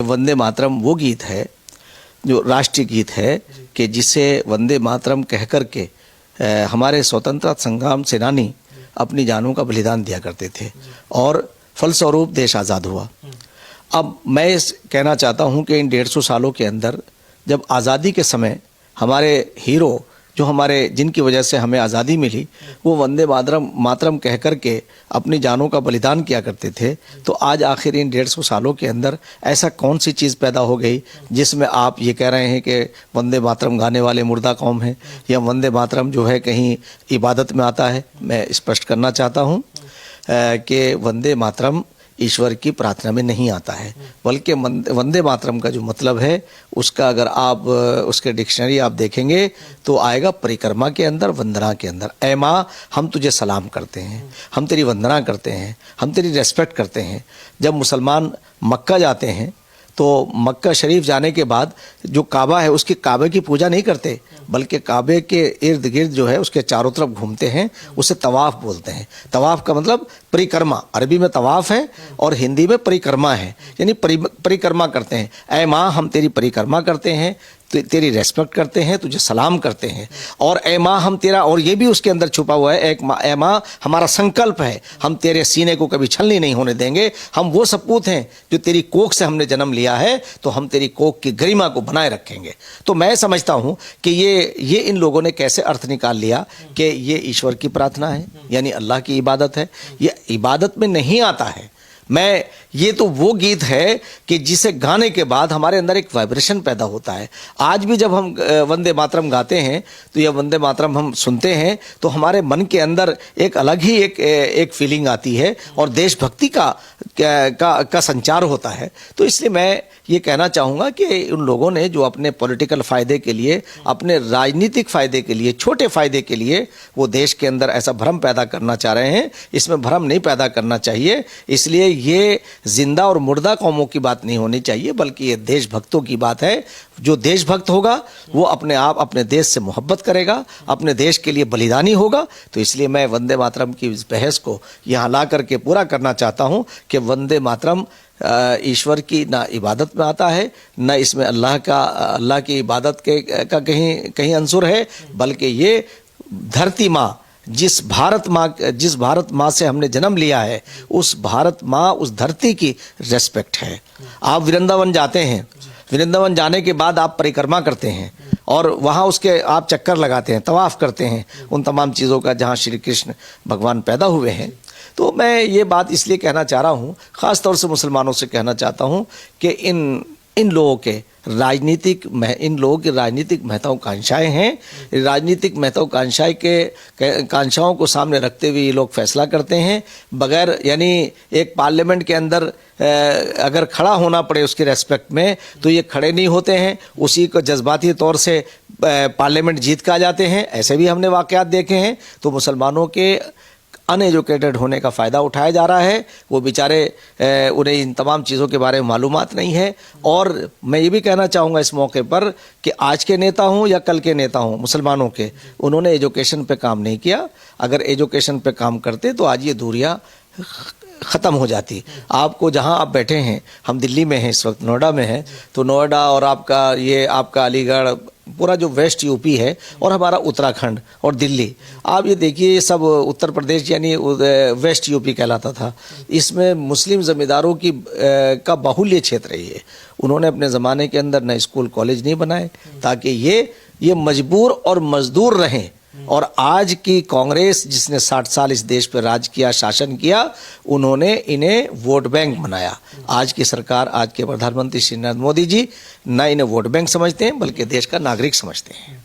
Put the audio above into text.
वंदे मातरम वो गीत है जो राष्ट्रीय गीत है कि जिसे वंदे मातरम कह कर के हमारे स्वतंत्रता संग्राम सेनानी अपनी जानों का बलिदान दिया करते थे और फलस्वरूप देश आज़ाद हुआ। अब मैं कहना चाहता हूं कि इन 150 सालों के अंदर जब आज़ादी के समय हमारे हीरो जो हमारे जिनकी वजह से हमें आज़ादी मिली वो वंदे मातरम कह कर के अपनी जानों का बलिदान किया करते थे, तो आज आखिर इन 150 सालों के अंदर ऐसा कौन सी चीज़ पैदा हो गई जिसमें आप ये कह रहे हैं कि वंदे मातरम गाने वाले मुर्दा कौम हैं या वंदे मातरम जो है कहीं इबादत में आता है। मैं स्पष्ट करना चाहता हूँ कि वंदे मातरम ईश्वर की प्रार्थना में नहीं आता है, बल्कि वंदे मातरम का जो मतलब है उसका अगर आप उसके डिक्शनरी आप देखेंगे तो आएगा परिक्रमा के अंदर, वंदना के अंदर। ऐ माँ हम तुझे सलाम करते हैं, हम तेरी वंदना करते हैं, हम तेरी रेस्पेक्ट करते हैं। जब मुसलमान मक्का जाते हैं तो मक्का शरीफ जाने के बाद जो काबा है उसके काबे की पूजा नहीं करते, बल्कि काबे के इर्द गिर्द जो है उसके चारों तरफ घूमते हैं, उसे तवाफ़ बोलते हैं। तवाफ़ का मतलब परिक्रमा, अरबी में तवाफ़ है और हिंदी में परिक्रमा है, यानी परिक्रमा करते हैं। ऐ माँ हम तेरी परिक्रमा करते हैं, तेरी रेस्पेक्ट करते हैं, तुझे सलाम करते हैं। और ऐ माँ हम तेरा, और ये भी उसके अंदर छुपा हुआ है, ऐ माँ हमारा संकल्प है, हम तेरे सीने को कभी छलनी नहीं होने देंगे। हम वो सपूत हैं जो तेरी कोख से हमने जन्म लिया है, तो हम तेरी कोख की गरिमा को बनाए रखेंगे। तो मैं समझता हूँ कि ये इन लोगों ने कैसे अर्थ निकाल लिया कि ये ईश्वर की प्रार्थना है, यानी अल्लाह की इबादत है। ये इबादत में नहीं आता है। ये तो वो गीत है कि जिसे गाने के बाद हमारे अंदर एक वाइब्रेशन पैदा होता है। आज भी जब हम वंदे मातरम गाते हैं तो यह वंदे मातरम हम सुनते हैं तो हमारे मन के अंदर एक अलग ही एक फीलिंग आती है और देशभक्ति का संचार होता है। तो इसलिए मैं ये कहना चाहूँगा कि उन लोगों ने जो अपने पॉलिटिकल फ़ायदे के लिए, अपने राजनीतिक फ़ायदे के लिए, छोटे फ़ायदे के लिए वो देश के अंदर ऐसा भ्रम पैदा करना चाह रहे हैं, इसमें भ्रम नहीं पैदा करना चाहिए। इसलिए ये जिंदा और मुर्दा कौमों की बात नहीं होनी चाहिए, बल्कि ये देशभक्तों की बात है। जो देशभक्त होगा वो अपने आप अपने देश से मोहब्बत करेगा, अपने देश के लिए बलिदानी होगा। तो इसलिए मैं वंदे मातरम की इस बहस को यहाँ ला करके पूरा करना चाहता हूँ कि वंदे मातरम ईश्वर की ना इबादत में आता है, न इसमें अल्लाह की इबादत का कहीं अंसुर है, बल्कि ये धरती माँ जिस भारत माँ से हमने जन्म लिया है, उस भारत माँ, उस धरती की रेस्पेक्ट है। आप वृंदावन जाते हैं, वृंदावन जाने के बाद आप परिक्रमा करते हैं और वहाँ उसके आप चक्कर लगाते हैं, तवाफ़ करते हैं उन तमाम चीज़ों का जहाँ श्री कृष्ण भगवान पैदा हुए हैं। तो मैं ये बात इसलिए कहना चाह रहा हूँ, ख़ास तौर से मुसलमानों से कहना चाहता हूँ कि इन लोगों की राजनीतिक महत्वाकांक्षाएं हैं। राजनीतिक महत्वाकांक्षाओं को सामने रखते हुए ये लोग फैसला करते हैं बगैर, यानी एक पार्लियामेंट के अंदर अगर खड़ा होना पड़े उसकी रेस्पेक्ट में तो ये खड़े नहीं होते हैं, उसी को जज्बाती तौर से पार्लियामेंट जीत के आ जाते हैं। ऐसे भी हमने वाक़यात देखे हैं। तो मुसलमानों के अनएजुकेटेड होने का फ़ायदा उठाया जा रहा है। वो बेचारे उन्हें इन तमाम चीज़ों के बारे में मालूमात नहीं है। और मैं ये भी कहना चाहूँगा इस मौके पर कि आज के नेता हों या कल के नेता हों मुसलमानों के, उन्होंने एजुकेशन पे काम नहीं किया। अगर एजुकेशन पे काम करते तो आज ये दूरियाँ ख़त्म हो जाती। आपको जहां आप बैठे हैं, हम दिल्ली में हैं इस वक्त, नोएडा में हैं, तो नोएडा और आपका अलीगढ़, पूरा जो वेस्ट यूपी है और हमारा उत्तराखंड और दिल्ली, आप ये देखिए ये सब उत्तर प्रदेश यानी वेस्ट यूपी कहलाता था। इसमें मुस्लिम ज़मींदारों का बाहुल्य क्षेत्र है ये। उन्होंने अपने ज़माने के अंदर न स्कूल कॉलेज नहीं बनाए ताकि ये मजबूर और मजदूर रहें। और आज की कांग्रेस जिसने 60 साल इस देश पर राज किया, शासन किया, उन्होंने इन्हें वोट बैंक बनाया। आज की सरकार, आज के प्रधानमंत्री श्री नरेंद्र मोदी जी न इन्हें वोट बैंक समझते हैं बल्कि देश का नागरिक समझते हैं।